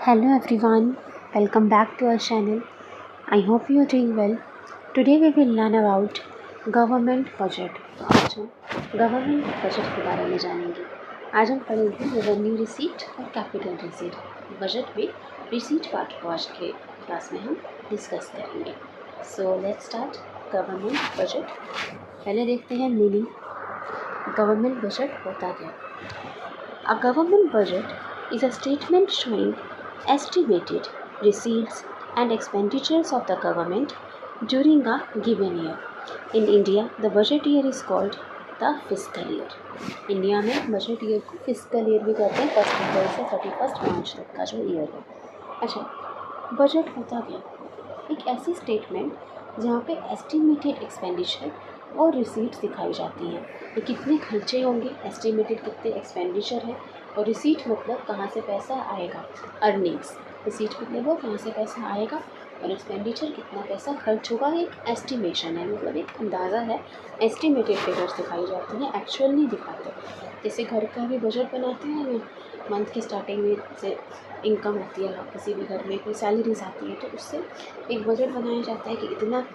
Hello everyone, welcome back to our channel. I hope you are doing well. Today we will learn about government budget. तो आज हम government budget के बारे में जानेंगे। आज हम पढ़ेंगे रेवेन्यू रिसीट और कैपिटल रिसीट। बजट में रिसीट पार्ट को आज के क्लास में हम डिस्कस करेंगे। So let's start government budget. पहले देखते हैं मीनिंग। गवर्नमेंट बजट होता क्या? A government budget is a statement showing estimated receipts and expenditures of the government during a given year. In India, the budget year is called the fiscal year. India में budget year को fiscal year भी कहते हैं। 1 अप्रैल से 31 मार्च तक का जो year है। अच्छा, बजट होता क्या? एक ऐसी स्टेटमेंट जहाँ पे एस्टिमेटेड एक्सपेंडिचर और रिसीट्स दिखाई जाती हैं। ये कितने खर्चे होंगे, एस्टिमेटेड कितने एक्सपेंडिचर है, और रिसीट मतलब कहाँ से पैसा आएगा, अर्निंग्स। रिसीट मतलब वो कहाँ से पैसा आएगा और एक्सपेंडिचर कितना पैसा खर्च होगा। एक एस्टिमेशन है, मतलब एक अंदाज़ा है। एस्टिमेटेड फिगर्स दिखाई जाती हैं, एक्चुअल नहीं दिखाते। जैसे घर का भी बजट बनाते हैं ना, मंथ की स्टार्टिंग में से इनकम होती है, किसी भी घर में कोई सैलरीज आती है तो उससे एक बजट बनाया जाता है कि इतना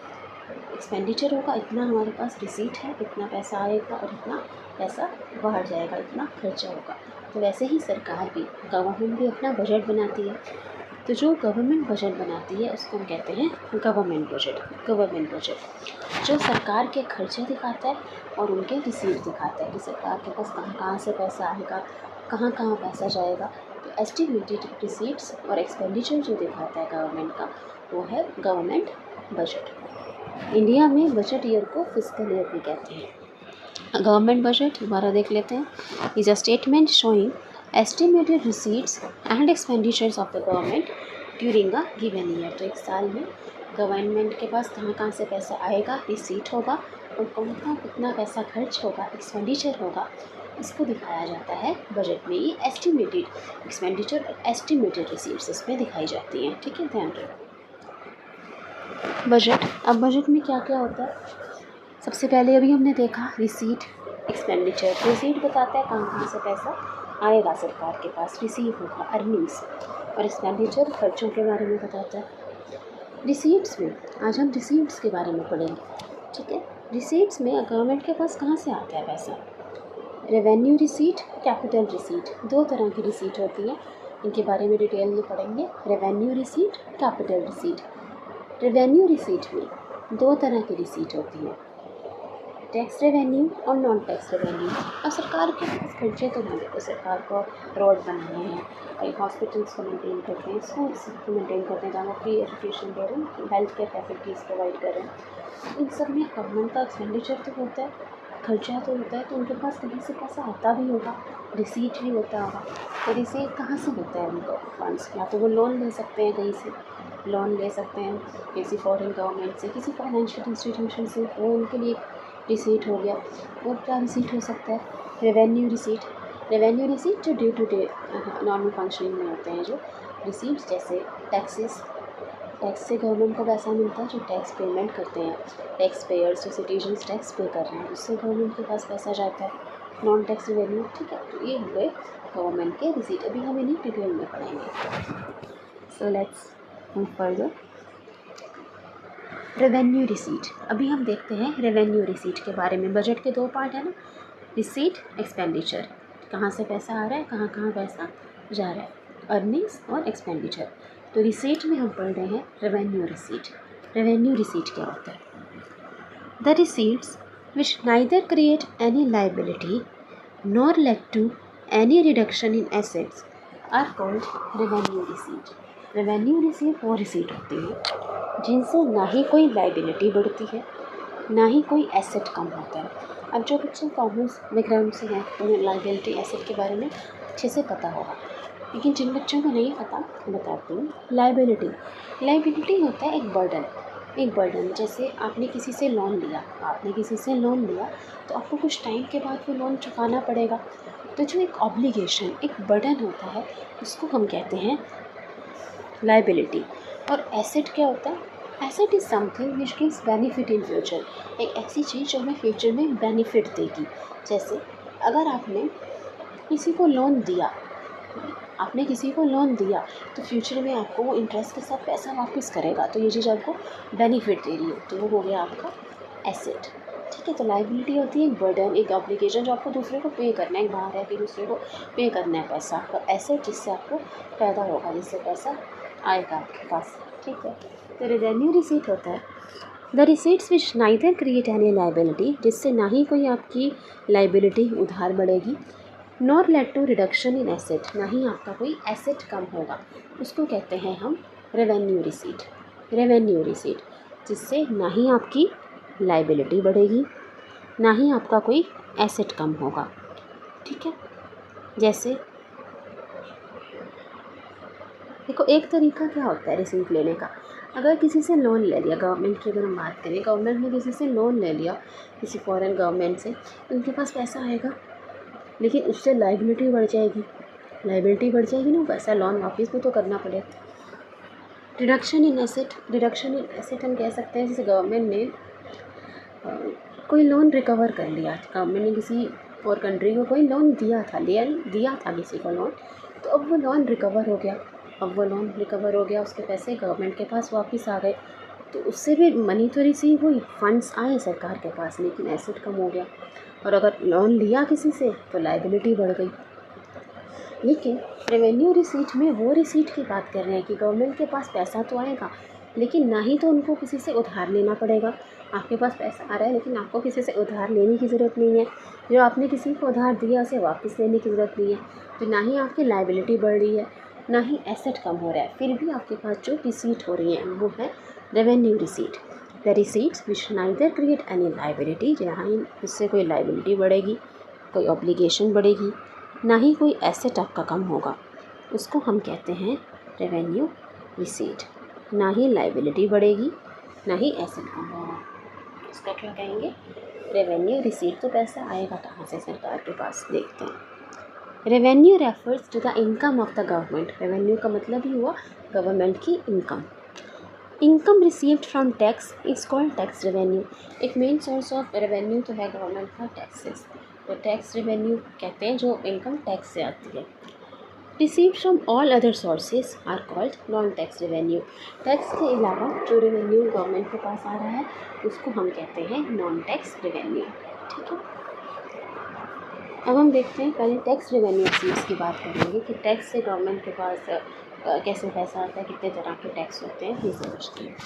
एक्सपेंडिचर होगा, इतना हमारे पास रिसीट है, इतना पैसा आएगा और इतना पैसा बाहर जाएगा, इतना खर्चा होगा। तो वैसे ही सरकार भी, गवर्नमेंट भी अपना बजट बनाती है। तो जो गवर्नमेंट बजट बनाती है उसको हम कहते हैं गवर्नमेंट बजट। गवर्नमेंट बजट जो सरकार के खर्चे दिखाता है और उनके रिसीट दिखाता है कि सरकार के पास कहाँ कहाँ से पैसा आएगा, कहाँ कहाँ पैसा जाएगा। तो एस्टिमेटेड रिसीट्स और एक्सपेंडिचर जो दिखाता है गवर्नमेंट का, वो है गवर्नमेंट बजट। इंडिया में बजट ईयर को फिस्कल ईयर भी कहते हैं। गवर्नमेंट बजट दोबारा देख लेते हैं। Is a statement showing estimated receipts and expenditures of the government during a given year. तो एक साल में गवर्नमेंट के पास कहाँ कहाँ से पैसा आएगा, रिसीट होगा, और कहाँ कितना पैसा खर्च होगा, एक्सपेंडिचर होगा, इसको दिखाया जाता है बजट में। ये एस्टिमेटेड एक्सपेंडिचर और एस्टिमेटेड रिसीट्स इसमें दिखाई जाती हैं। ठीक है, ध्यान रखो। बजट, अब बजट में क्या क्या होता है? सबसे पहले अभी हमने देखा रिसीट, एक्सपेंडिचर। रिसीट बताता है कहाँ कहाँ से पैसा आएगा सरकार के पास, रिसीव होगा, अर्निंग्स। और एक्सपेंडिचर खर्चों के बारे में बताता है। रिसीट्स में आज हम रिसीट्स के बारे में पढ़ेंगे। ठीक है, रिसीट्स में गवर्नमेंट के पास कहाँ से आता है पैसा? रेवेन्यू रिसीट, कैपिटल रिसीट, दो तरह की रिसीट होती है। इनके बारे में डिटेल में पढ़ेंगे। Revenue receipt, capital receipt. Revenue receipt में दो तरह की रिसीट होती है, टैक्स रेवेन्यू और नॉन टैक्स रेवेन्यू। अब सरकार के पास खर्चे तो होंगे, तो सरकार को रोड बनाने हैं, कई हॉस्पिटल्स को मेंटेन करते हैं, स्कूल्स को मेंटेन करते हैं, जहाँ फ्री एजुकेशन दे रहे हैं, हेल्थ केयर फैसिलिटीज़ प्रोवाइड कर रहे हैं। इन सब में गवर्नमेंट का एक्सपेंडिचर तो होता है, खर्चा तो होता है, तो उनके पास कहीं से पैसा आता भी होगा, रिसीट भी होता होगा। तो रिसीट कहाँ से होता है उनको फंड्स? या तो वो लोन ले सकते हैं, कहीं से लोन ले सकते हैं, किसी फॉरेन गवर्नमेंट से, किसी फाइनेंशियल इंस्टीट्यूशन से, वो उनके लिए रिसीट हो गया। और क्या रिसीट हो सकता है? Revenue receipt. रेवेन्यू रिसीट जो day to day normal functioning में होते हैं, जो रिसीट्स, जैसे टैक्सेस, टैक्स से गवर्नमेंट को पैसा मिलता है, जो टैक्स पेमेंट करते हैं, टैक्स पेयर्स जो सिटीजन्स टैक्स पे कर रहे हैं, उससे गवर्नमेंट के पास पैसा जाता है, नॉन टैक्स रेवेन्यू। ठीक है, तो ये हो गए गवर्नमेंट के रिसीट। अभी हम इन्हें डिटेल में पढ़ेंगे। So let's move further. Revenue receipt, अभी हम देखते हैं रेवेन्यू रिसीट के बारे में। बजट के दो पार्ट है ना, रिसीट, एक्सपेंडिचर, कहाँ से पैसा आ रहा है, कहाँ कहाँ पैसा जा रहा है, अर्निंग्स और एक्सपेंडिचर। तो रिसीट में हम पढ़ रहे हैं रेवेन्यू रिसीट। रेवेन्यू रिसीट क्या होता है? The receipts which neither create any liability nor led to any reduction in assets are called revenue receipt. Revenue receipt वो रिसीट होती है जिनसे ना ही कोई लाइबिलिटी बढ़ती है, ना ही कोई एसेट कम होता है। अब जो बच्चे कॉमर्स बैकग्राउंड से हैं उन्हें लाइबिलिटी, एसेट के बारे में अच्छे से पता होगा, लेकिन जिन बच्चों को नहीं पता बताती हूँ। लाइबिलिटी होता है एक बर्डन। एक बर्डन, जैसे आपने किसी से लोन लिया, तो आपको कुछ टाइम के बाद वो लोन चुकाना पड़ेगा। तो जो एक ऑब्लिगेशन, एक बर्डन होता है, उसको हम कहते हैं लाइबिलिटी। और एसेट क्या होता है? Asset is something which gives benefit in future. एक ऐसी चीज़ जो हमें फ्यूचर में बेनिफिट देगी। जैसे अगर आपने किसी को लोन दिया, आपने किसी को लोन दिया तो फ्यूचर में आपको वो इंटरेस्ट के साथ पैसा वापस करेगा, तो ये चीज़ आपको बेनिफिट दे रही है, तो वो हो गया आपका एसेट। ठीक है, तो लाइबिलिटी होती है एक बर्डन, एक ऑब्लिगेशन जो आपको दूसरे को पे करना है, एक बाहर है कि दूसरे को पे करना है पैसा, और एसेट जिससे आपको पैदा होगा, जिससे पैसा आएगा आपके पास। ठीक है, तो रेवेन्यू रिसीट होता है the receipts which neither create any liability, जिससे ना ही कोई आपकी लाइबिलिटी उधार बढ़ेगी, nor led to reduction in asset, ना ही आपका कोई एसेट कम होगा, उसको कहते हैं हम रेवेन्यू रिसीट। रेवेन्यू रिसीट जिससे ना ही आपकी लाइबिलिटी बढ़ेगी, ना ही आपका कोई एसेट कम होगा। ठीक है, जैसे देखो एक तरीका क्या होता है रिसीट लेने का, अगर किसी से लोन ले लिया, गवर्नमेंट की अगर हम बात करें, गवर्नमेंट ने किसी से लोन ले लिया, किसी फॉरेन गवर्नमेंट से, उनके पास पैसा आएगा लेकिन उससे लाइबिलिटी बढ़ जाएगी, लाइबिलिटी बढ़ जाएगी ना, पैसा लोन वापस भी तो करना पड़ेगा। Reduction in asset, reduction in asset हम कह सकते हैं जैसे गवर्नमेंट ने कोई लोन रिकवर कर लिया, गवर्नमेंट ने किसी और कंट्री को कोई लोन दिया था किसी को लोन, तो अब वो लोन रिकवर हो गया, उसके पैसे गवर्नमेंट के पास वापस आ गए, तो उससे भी मनी तो रिसीव हुई, फंड्स आए सरकार के पास, लेकिन एसेट कम हो गया। और अगर लोन लिया किसी से तो लाइबिलिटी बढ़ गई। लेकिन रेवेन्यू रिसीट में वो रिसीट की बात कर रहे हैं कि गवर्नमेंट के पास पैसा तो आएगा लेकिन ना ही तो उनको किसी से उधार लेना पड़ेगा, आपके पास पैसा आ रहा है लेकिन आपको किसी से उधार लेने की ज़रूरत नहीं है, जो आपने किसी को उधार दिया उसे वापस लेने की ज़रूरत नहीं है, तो ना ही आपकी लाइबिलिटी बढ़ रही है, ना ही एसेट कम हो रहा है, फिर भी आपके पास जो रिसीट हो रही है वो है revenue receipt. The receipts which neither create any liability, जहाँ इससे कोई लाइबिलिटी बढ़ेगी, कोई ऑब्लिगेशन बढ़ेगी, ना ही कोई एसेट आपका कम होगा, उसको हम कहते हैं रेवेन्यू रिसीट। ना ही लाइबिलिटी बढ़ेगी, ना ही एसेट कम होगा, उसका क्या कहेंगे रेवेन्यू रिसीट। तो पैसा आएगा कहाँ से सरकार के पास, देखते हैं। Revenue refers to the income of the government, revenue का मतलब ही हुआ गवर्नमेंट की income. Income received from tax is called tax revenue, एक मेन सोर्स ऑफ रेवेन्यू तो है गवर्नमेंट का टैक्सेस, तो टैक्स रेवेन्यू कहते हैं जो इनकम टैक्स से आती है। Received from all other sources are called non tax revenue, tax के अलावा जो रेवेन्यू गवर्नमेंट के पास आ रहा है उसको हम कहते हैं नॉन टैक्स रेवेन्यू। ठीक है, अब हम देखते हैं पहले टैक्स रेवेन्यू रिसीव्स की बात करेंगे कि टैक्स से गवर्नमेंट के पास कैसे पैसा आता है, कितने तरह के टैक्स होते हैं, ये समझते हैं।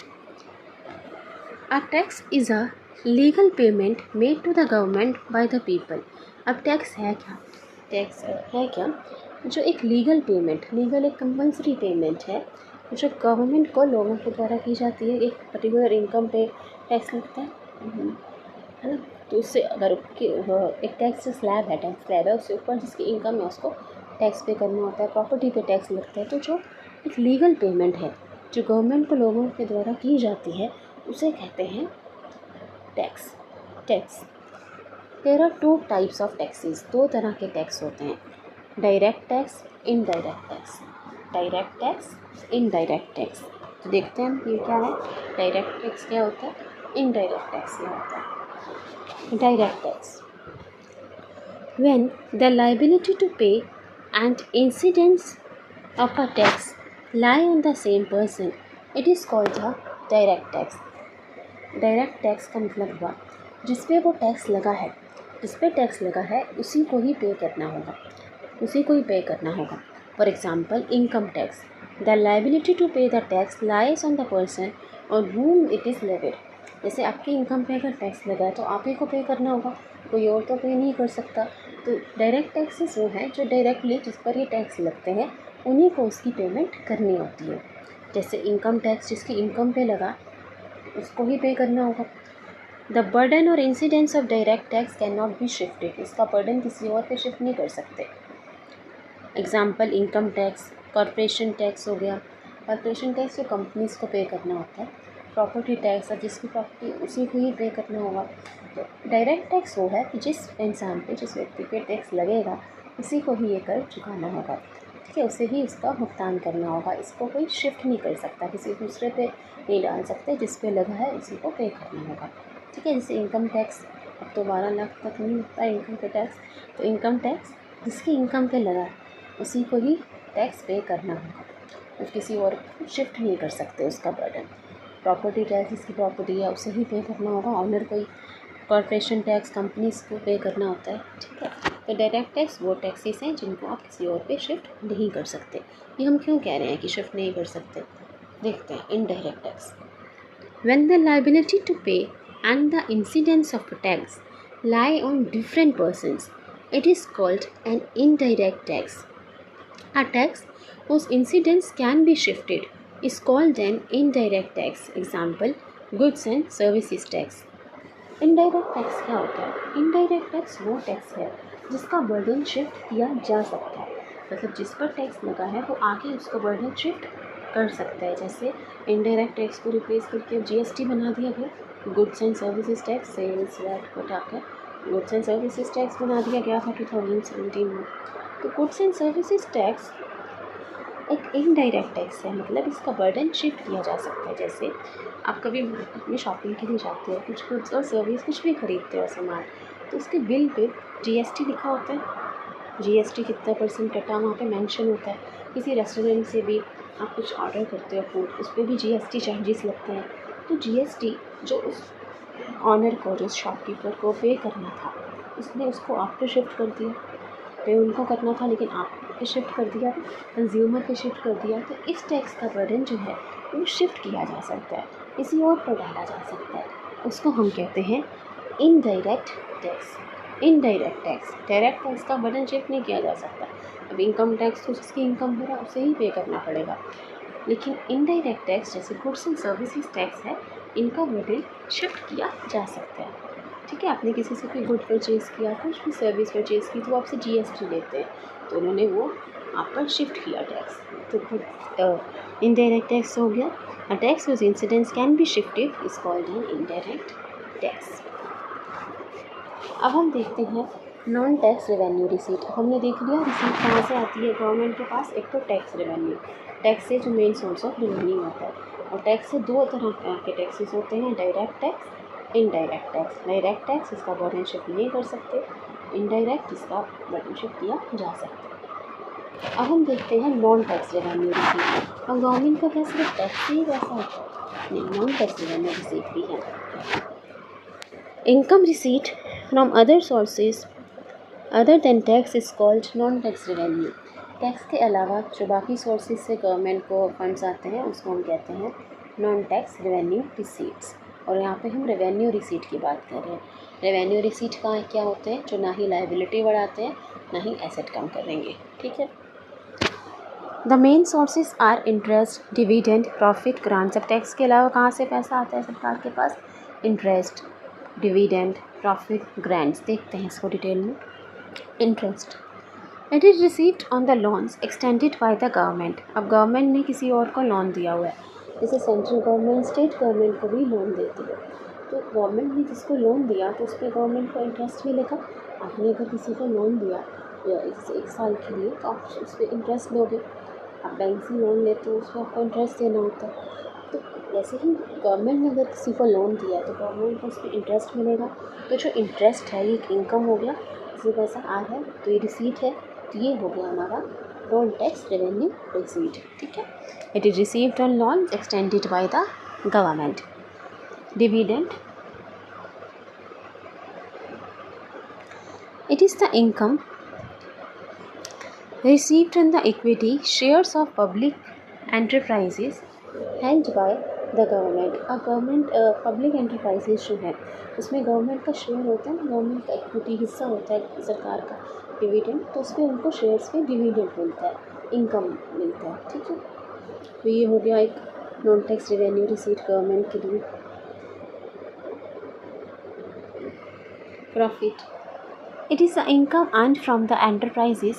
A tax is a legal payment made to the government by the people. अब टैक्स है क्या, टैक्स है क्या, जो एक लीगल पेमेंट, लीगल एक कंपल्सरी पेमेंट है जो गवर्नमेंट को लोगों के द्वारा की जाती है, एक पर्टिकुलर इनकम पे टैक्स लगता है ना, तो उससे अगर एक टैक्स स्लैब है, टैक्स स्लैब है, उससे ऊपर जिसकी इनकम है उसको टैक्स पे करना होता है, प्रॉपर्टी पे टैक्स लगता है, तो जो एक लीगल पेमेंट है जो गवर्नमेंट को लोगों के द्वारा की जाती है उसे कहते हैं tax. Tax there are two types of taxes, दो तरह के टैक्स होते हैं, direct tax, indirect tax. Direct tax, indirect tax, तो देखते हैं ये क्या है, डायरेक्ट टैक्स क्या होता है, इनडायरेक्ट टैक्स क्या होता है। Direct tax, when the liability to pay and incidence of a tax lie on the same person, it is called a direct tax। Direct tax का मतलब हुआ जिस पे वो टैक्स लगा है, जिस पे टैक्स लगा है उसी को ही पे करना होगा, उसी को ही पे करना होगा। For example income tax, the liability to pay the tax lies on the person on whom it is levied. जैसे आपकी इनकम पे अगर टैक्स लगा है तो आप ही को पे करना होगा, कोई और तो पे नहीं कर सकता। तो डायरेक्ट टैक्सेस वो हैं जो डायरेक्टली जिस पर ये टैक्स लगते हैं उन्हीं को उसकी पेमेंट करनी होती है। जैसे इनकम टैक्स जिसकी इनकम पे लगा उसको ही पे करना होगा। द बर्डन और incidence of direct tax can not be shifted, इसका बर्डन किसी और पे शिफ्ट नहीं कर सकते। Example income tax, corporation tax हो गया, कॉरपोरेशन टैक्स जो कंपनीज़ को पे करना होता है, प्रॉपर्टी टैक्स और जिसकी प्रॉपर्टी उसी को ही पे करना होगा। तो डायरेक्ट टैक्स वो है कि जिस इंसान पे, जिस व्यक्ति पे टैक्स लगेगा उसी को ही ये कर चुकाना होगा, ठीक है, उसे ही इसका भुगतान करना होगा, इसको कोई शिफ्ट नहीं कर सकता, किसी दूसरे पे नहीं डाल सकते, जिस पे लगा है उसी को पे करना होगा। ठीक है, जैसे इनकम टैक्स अब तो 12 लाख तक नहीं होता है इनकम पे टैक्स, तो इनकम टैक्स जिसकी इनकम पे लगा है उसी को ही टैक्स पे करना होगा, तो किसी और को शिफ्ट नहीं कर सकते उसका बर्डन। प्रॉपर्टी टैक्स जिसकी प्रॉपर्टी है उसे ही पे करना होगा, ऑनर कोई कॉर्पोरेशन टैक्स कंपनीज को पे करना होता है, ठीक है। तो डायरेक्ट टैक्स वो टैक्सेस हैं जिनको आप किसी और पे शिफ्ट नहीं कर सकते। ये हम क्यों कह रहे हैं कि शिफ्ट नहीं कर सकते, देखते हैं। Indirect tax, when the liability to pay and the incidence of a tax lie on different persons, it is called an indirect tax. A tax whose incidence can be shifted is called an indirect tax. Example, goods and services tax. Indirect tax क्या होता है? Indirect tax वो tax है जिसका burden shift किया जा सकता है, मतलब जिस पर टैक्स लगा है वो आगे उसका बर्डन शिफ्ट कर सकता है। जैसे इनडायरेक्ट टैक्स को रिप्लेस करके अब जीएसटी बना दिया गया, goods and services tax, sales VAT को हटाकर गुड्स एंड सर्विसेज टैक्स बना दिया गया था 2017 में। तो गुड्स एंड सर्विसेज टैक्स एक इनडायरेक्ट टैक्स है, मतलब इसका बर्डन शिफ्ट किया जा सकता है। जैसे आप कभी मार्केट में शॉपिंग के लिए जाते हो, कुछ गुड्स और सर्विस कुछ भी खरीदते हो सामान, तो उसके बिल पे जीएसटी लिखा होता है, जीएसटी कितना परसेंट कटा वहाँ पे मेंशन होता है। किसी रेस्टोरेंट से भी आप कुछ ऑर्डर करते हो फूड, उस पर भी जीएसटी चार्जेस लगते हैं। तो जीएसटी जो उस ऑनर को, जो शॉपकीपर को पे करना था, उसने उसको आप पे शिफ्ट कर दिया, पे उनको करना था लेकिन आप पे शिफ्ट कर दिया, कंज्यूमर पे शिफ्ट कर दिया। तो इस टैक्स का बर्डन जो है वो शिफ्ट किया जा सकता है, किसी और पर डाला जा सकता है, उसको हम कहते हैं indirect tax. Indirect tax, direct tax का बर्डन शिफ्ट नहीं किया जा सकता। अब इनकम टैक्स तो जिसकी इनकम हो रहा है उसे ही पे करना पड़ेगा, लेकिन इनडायरेक्ट टैक्स जैसे गुड्स एंड सर्विसेज टैक्स है, इनका बर्डन शिफ्ट किया जा सकता है, ठीक है। आपने किसी से कोई गुड परचेज़ किया, कुछ भी सर्विस परचेज़ की, तो आपसे जीएसटी लेते हैं, तो उन्होंने वो आप पर शिफ्ट किया टैक्स, तो इनडायरेक्ट टैक्स हो गया। A tax whose incidence can be shifted is called an indirect tax. अब हम देखते हैं नॉन टैक्स रेवेन्यू रिसीट। हमने देख लिया रिसीट कहाँ से आती है गवर्नमेंट के पास, एक तो टैक्स रेवेन्यू, टैक्स से जो मेन सोर्स ऑफ रेवेन्यू होता है, और टैक्स से दो तरह के टैक्सेस होते हैं, direct tax, indirect tax. Direct tax इसका बर्डन शिफ्ट नहीं कर सकते, इनडायरेक्ट इसका बर्डन शिफ्ट किया जा सकता है। अब हम देखते हैं नॉन टैक्स रेवेन्यू रिसीट। अब गवर्नमेंट का क्या सिर्फ टैक्स ही वैसा होता है? नहीं, नॉन टैक्स रेवेन्यू रिसीट भी है। Income receipt from other sources other than tax is called non tax revenue. Tax के अलावा जो बाकी सोर्सेज से गवर्नमेंट को फंड्स आते हैं उसको हम कहते हैं नॉन टैक्स रेवेन्यू रिसीट्स। और यहाँ पे हम रेवेन्यू रिसीट की बात कर रहे हैं। रेवेन्यू रिसीट का क्या होते हैं? जो ना ही लायबिलिटी बढ़ाते हैं ना ही एसेट कम करेंगे, ठीक है। The main sources are interest, dividend, profit, grants. अब टैक्स के अलावा कहाँ से पैसा आता है सरकार के पास? Interest, dividend, profit, grants. देखते हैं इसको डिटेल में। Interest, it is received on the loans extended by the government. अब गवर्नमेंट ने किसी और को लोन दिया हुआ है, जैसे सेंट्रल गवर्नमेंट स्टेट गवर्नमेंट को भी लोन देती है, तो गवर्नमेंट ने जिसको लोन दिया तो उस पर गवर्नमेंट को इंटरेस्ट मिलेगा। आपने अगर किसी को लोन दिया या एक साल के लिए, तो आप उस पर इंटरेस्ट लोगे। आप बैंक से लोन लेते हो, उसमें आपको इंटरेस्ट देना होता है। तो वैसे ही गवर्नमेंट ने अगर किसी को लोन दिया तो गवर्नमेंट को उस पर इंटरेस्ट मिलेगा। तो जो इंटरेस्ट है ये एक इनकम हो गया, इसमें पैसा आ है तो ये रिसीट है, तो ये हो गया हमारा नॉन टैक्स रेवेन्यू रिसीट, ठीक है। It is received on loan extended by the government. Dividend, it is the income received on the equity shares of public enterprises held by the government। अब government public enterprises जो है उसमें government का share होता है, government का equity हिस्सा होता है सरकार का, डिविडेंड, तो उस पर उनको शेयर्स पे डिविडेंड मिलता है, इनकम मिलता है, ठीक है। तो ये हो गया एक non tax revenue receipt government के लिए। Profit, it is the income earned from the enterprises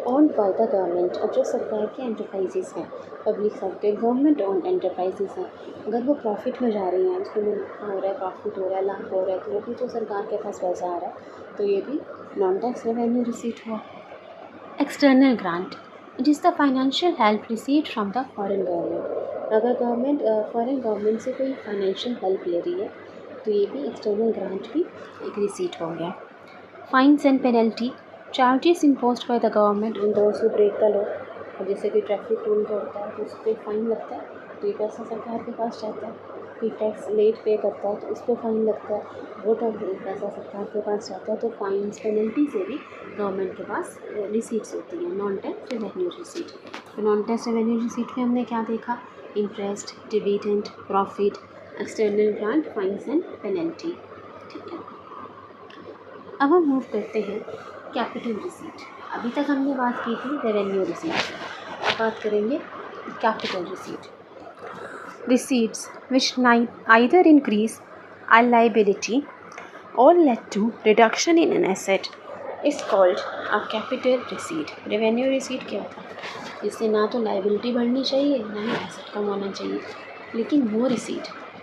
owned by the government. अब जो सरकार के एंटरप्राइजेज हैं, public sector government owned enterprises हैं, अगर वो प्रॉफिट में जा रही हैं, उसमें मुनाफा हो रहा है, प्रॉफिट हो रहा है, लाभ हो रहा है, तो वो भी तो सरकार के पास पैसा आ रहा है, तो ये भी नॉन टैक्स रेवेन्यू रिसीट हुआ। External grant, it is the financial help received from the foreign government. अगर गवर्नमेंट फॉरेन गवर्नमेंट से कोई फाइनेंशियल हेल्प ले रही है तो ये भी एक्सटर्नल ग्रांट भी एक रिसीट हो गया। Fines and penalty, charges imposed by the government on those who break the law। और जैसे कि ट्रैफिक रूल तोड़ता है तो उस पर फ़ाइन लगता है, तो ये पैसा सरकार के पास जाता है। कोई टैक्स लेट पे करता है तो उस पर फ़ाइन लगता है, वो पैसा सरकार के पास जाता है। तो फाइन्स पेनल्टी से भी गवर्नमेंट के पास रिसीट्स होती हैं, नॉन टैक्स रेवेन्यू रिसीट। तो नॉन टैक्स रेवेन्यू रिसीट में हमने क्या देखा, interest, dividend, profit, external grant, fines and penalty. ठीक है, अब हम मूव करते हैं कैपिटल रिसीट। अभी तक हमने बात की थी रेवेन्यू रिसीट, अब बात करेंगे capital receipt. Receipts which either increase a liability or led to reduction in an asset is called a capital receipt. Revenue receipt क्या होता है, जिससे ना तो लाइबिलिटी बढ़नी चाहिए ना ही एसेट कम होना चाहिए, लेकिन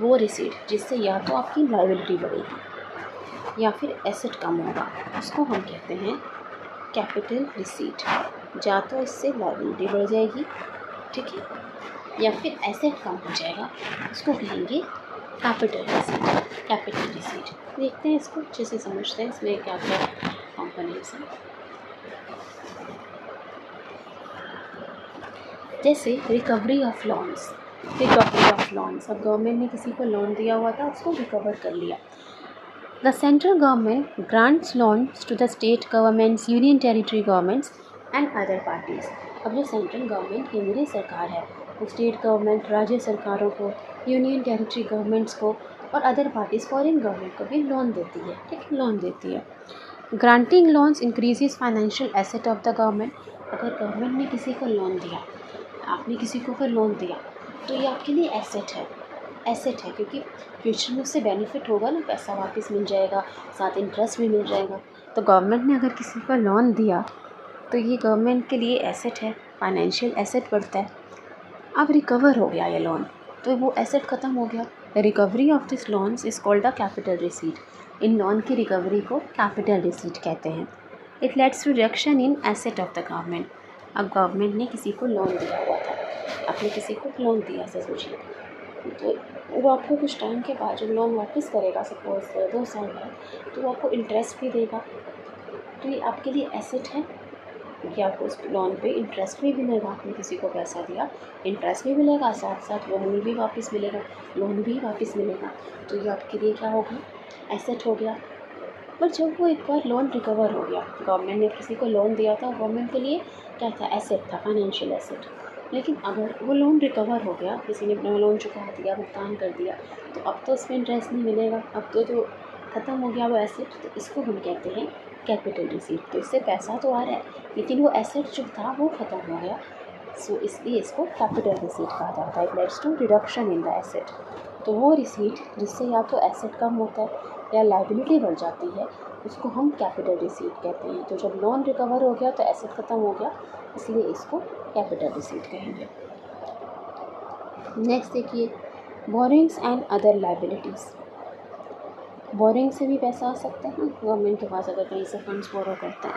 वो रिसीट जिससे या तो आपकी लाइबिलिटी बढ़ेगी या फिर एसेट कम होगा, उसको हम कहते हैं कैपिटल रिसीट। या तो इससे लाइबिलिटी बढ़ जाएगी, ठीक है, या फिर एसेट कम हो जाएगा, उसको कहेंगे कैपिटल रिसीट। देखते हैं इसको अच्छे से समझते हैं, इसमें क्या क्या कंपोनेंट्स हैं। जैसे रिकवरी ऑफ लॉन्स। अब गवर्नमेंट ने किसी को लोन दिया हुआ था, उसको रिकवर कर लिया। The central government grants loans to the state governments, union territory governments and other parties. अब जो सेंट्रल गवर्नमेंट केंद्रीय सरकार है, स्टेट गवर्नमेंट राज्य सरकारों को, यूनियन टेरिटरी गवर्नमेंट्स को और अदर पार्टीज़ फॉरेन गवर्नमेंट को भी लोन देती है, ठीक है, लोन देती है। Granting loans increases financial asset of the government. अगर गवर्नमेंट ने किसी को लोन दिया, आपने किसी को फिर लोन दिया, तो ये आपके लिए एसेट है, क्योंकि फ्यूचर में उससे बेनिफिट होगा ना, पैसा वापस मिल जाएगा, साथ इंटरेस्ट भी मिल जाएगा। तो गवर्नमेंट ने अगर किसी को लोन दिया तो ये गवर्नमेंट के लिए एसेट है, फाइनेंशियल एसेट बढ़ता है। अब रिकवर हो गया ये लोन, तो वो एसेट ख़त्म हो गया। Recovery of this loans is called the capital receipt. इन लोन की रिकवरी को कैपिटल रिसीट कहते हैं। It lets to reduction in asset of the government. अब गवर्नमेंट ने किसी को लोन दिया हुआ था, आपने किसी को लोन दिया से सोचिए, तो वो आपको कुछ टाइम के बाद जब लोन वापस करेगा, सपोज 2 साल बाद, तो वो आपको इंटरेस्ट भी देगा। तो ये आपके लिए एसेट है कि आपको उस लोन पे इंटरेस्ट भी मिलेगा। आपने किसी को पैसा दिया, इंटरेस्ट भी मिलेगा, साथ साथ लोन भी वापस मिलेगा, तो ये आपके लिए क्या होगा, एसेट हो गया। पर जब वो एक बार लोन रिकवर हो गया, गवर्नमेंट ने किसी को लोन दिया था, गवर्नमेंट के लिए क्या था, एसेट था, फाइनेंशियल एसेट। लेकिन अगर वो लोन रिकवर हो गया, किसी ने अपना लोन चुका दिया, भुगतान कर दिया, तो अब तो उसमें इंटरेस्ट नहीं मिलेगा, अब तो जो ख़त्म हो गया वो एसेट, तो इसको हम कहते हैं कैपिटल रिसीट। तो इससे पैसा तो आ रहा है, लेकिन वो एसेट जो था वो ख़त्म हो गया, सो इसलिए इसको कैपिटल रिसीट कहा जाता है। It lets to reduction in the asset. तो वो रिसीट जिससे या तो एसेट कम होता है या लाइबिलिटी बढ़ जाती है, उसको हम कैपिटल रिसीट कहते हैं। तो जब लोन रिकवर हो गया तो एसेट ख़त्म हो गया, इसलिए इसको कैपिटल रिसीट कहेंगे। नेक्स्ट देखिए, borings and other liabilities. Boring से भी पैसा आ सकता है गवर्नमेंट के पास, अगर कहीं से फंड्स बोरो करता है।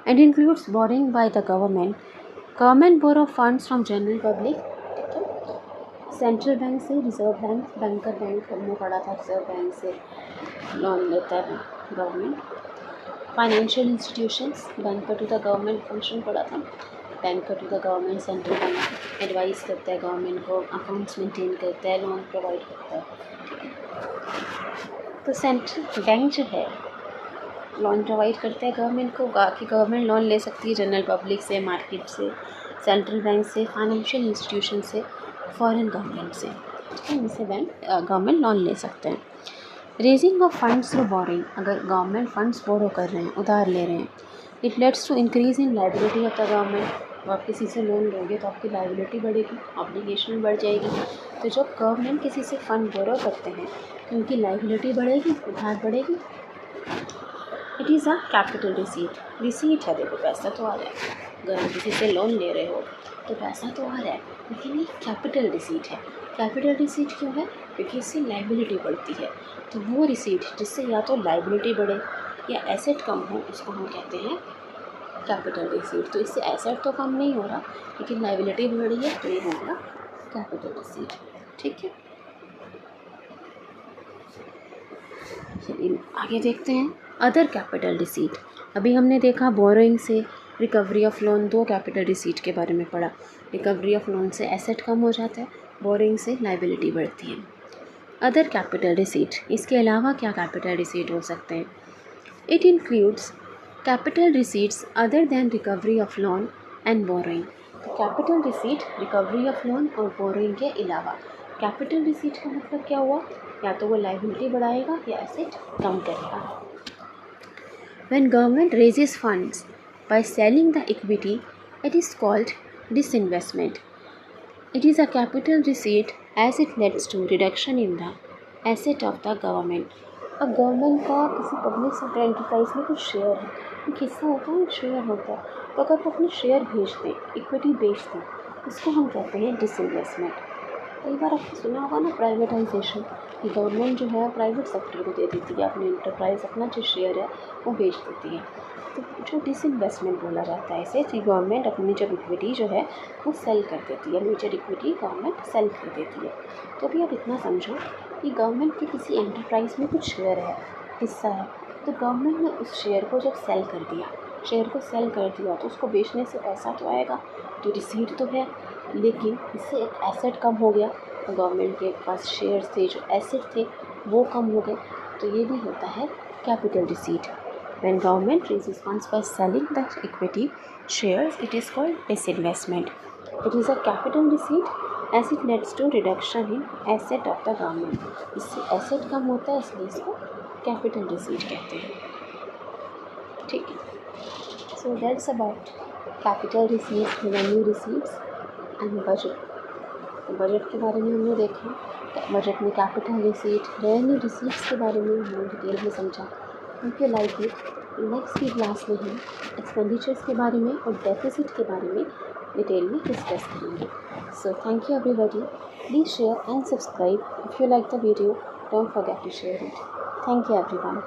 And includes boring by the government borrow funds from general public, ठीक है, सेंट्रल बैंक से, रिजर्व बैंक, बैंकर बैंक हमने पढ़ा था, रिजर्व बैंक से लोन लेता है government. Financial institutions, banker to the government function पढ़ा था, banker to the government, central bank advice करता है गवर्नमेंट को, अकाउंट्स मेंटेन करता है, लोन प्रोवाइड करता है, ठीक है। तो सेंट्रल बैंक जो है लोन प्रोवाइड करता है गवर्नमेंट को, कि गवर्नमेंट लोन ले सकती है जनरल पब्लिक से, मार्केट से, सेंट्रल बैंक से, फाइनेंशियल इंस्टीट्यूशन से, फॉरेन गवर्नमेंट से, ठीक है, इनसे बैंक गवर्नमेंट लोन ले सकते हैं। Raising of funds through boring, अगर गवर्नमेंट फंड्स बोरो कर रहे हैं, उधार ले रहे हैं, it lets to increase in liability of the government. तो आप किसी से लोन लोगे तो आपकी लाइबिलिटी बढ़ेगी, ऑब्लिगेशन बढ़ जाएगी। तो जब गवर्नमेंट किसी से फ़ंड बोरो करते हैं तो उनकी लाइबिलिटी बढ़ेगी, उधार बढ़ेगी। It is a capital receipt है। देखो पैसा तो आ रहा है, अगर हम किसी से लोन ले रहे हो तो पैसा तो आ रहा है, लेकिन ये कैपिटल रिसीट है। कैपिटल रिसीट क्यों है, क्योंकि इससे लाइबिलिटी बढ़ती है। तो वो रिसीट जिससे या तो लाइबिलिटी बढ़े या एसेट कम हो, उसको हम कहते हैं कैपिटल रिसीट। तो इससे एसेट तो कम नहीं हो रहा, लेकिन लाइबिलिटी भी बढ़ी है, तो ये हो गया कैपिटल रिसीट, ठीक है। चलिए आगे देखते हैं अदर कैपिटल रिसीट। अभी हमने देखा बोरोइंग से recovery of loan, 2 capital receipt के बारे में पढ़ा। रिकवरी ऑफ लोन से एसेट कम हो जाता है, बोरिंग से लाइबिलिटी बढ़ती है। अदर कैपिटल रिसीट, इसके अलावा क्या कैपिटल रिसीट हो सकते हैं? It includes capital receipts other than recovery of loan and borrowing. तो capital receipt recovery of loan और बोरोइंग के अलावा। कैपिटल रिसीट का मतलब क्या हुआ? या तो वो लाइबिलिटी बढ़ाएगा या एसेट कम करेगा। When government raises funds by selling the equity, it is called disinvestment. It is a capital receipt as it leads to reduction in the asset of the government. अब गवर्नमेंट का किसी public sector enterprise में कुछ share है, एक हिस्सा होता है, एक शेयर होता है, तो अगर वो अपने शेयर बेच दें, इक्विटी बेच दें, इसको हम कहते हैं डिसइन्वेस्टमेंट। कई बार आपने सुना होगा ना प्राइवेटाइजेशन, कि गवर्नमेंट जो है प्राइवेट सेक्टर को दे देती है अपनी एंटरप्राइज, अपना जो शेयर है वो बेच देती है। तो जो डिसइन्वेस्टमेंट बोला जाता है इसे, कि गवर्नमेंट अपनी जब इक्विटी जो है वो सेल कर देती है, मेजर इक्विटी गवर्नमेंट सेल कर देती है। तो अभी आप इतना समझो कि गवर्नमेंट के किसी एंटरप्राइज में कुछ शेयर है, हिस्सा है, तो गवर्नमेंट ने उस शेयर को जब सेल कर दिया, शेयर को सेल कर दिया, तो उसको बेचने से पैसा तो आएगा, तो रिसीट तो है, लेकिन इससे एक एसेट कम हो गया। गवर्नमेंट के पास शेयर थे, जो एसेट थे वो कम हो गए, तो ये भी होता है capital receipt. When government raises funds by selling the equity shares, it is called disinvestment. It is a capital receipt as it leads to reduction in asset of the government. इससे एसेट कम होता है, इसलिए इसको capital receipt कहते हैं। ठीक है, so that's about capital receipts, revenue receipts and budget. तो बजट के बारे में हमने देखा, बजट में कैपिटल रिसीट, रेवेन्यू रिसीट्स के बारे में हमने डिटेल में समझा। उनके लाइक नेक्स्ट की क्लास में हम एक्सपेंडिचर्स के बारे में और डेफिसिट के बारे में डिटेल में डिस्कस करेंगे। So thank you everybody, please share and subscribe if you like the video, don't forget to share it. Thank you everyone.